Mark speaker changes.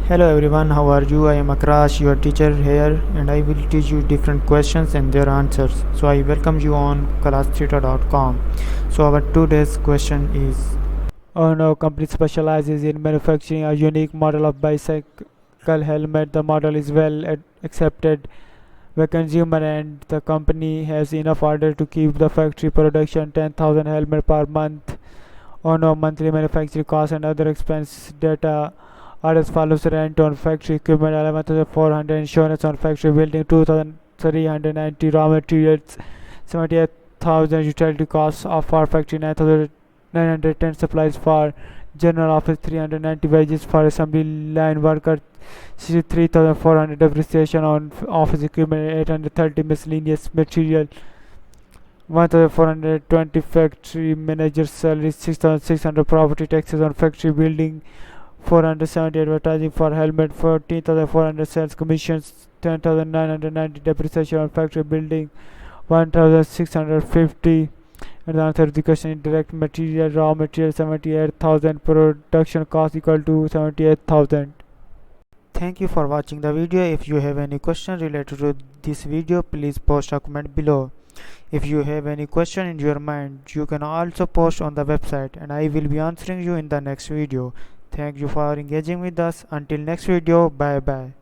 Speaker 1: Hello everyone, how are you? I am Akrash, your teacher here, and I will teach you different questions and their answers. So I welcome you on classtheta.com. So our today's question is:
Speaker 2: Ohno Company specializes in manufacturing a unique model of bicycle helmet. The model is well accepted by consumer and the company has enough order to keep the factory production 10,000 helmet per month. Ohno monthly manufacturing costs and other expense data are as follows: rent on factory equipment 11,400, insurance on factory building 2,390, raw materials 78,000, utility costs of our factory 9,910, supplies for general office 390, wages for assembly line worker 63,400, depreciation on office equipment 830, miscellaneous material 1,420, factory manager's salary 6,600, property taxes on factory building 470, advertising for helmet 14,400, sales commissions 10,990, depreciation on factory building 1,650. And the answer to the question: indirect material, raw material 78,000, production cost equal to 78,000.
Speaker 1: Thank you for watching the video. If you have any question related to this video, please post a comment below. If you have any question in your mind, you can also post on the website and I will be answering you in the next video. Thank you for engaging with us. Until next video, bye bye.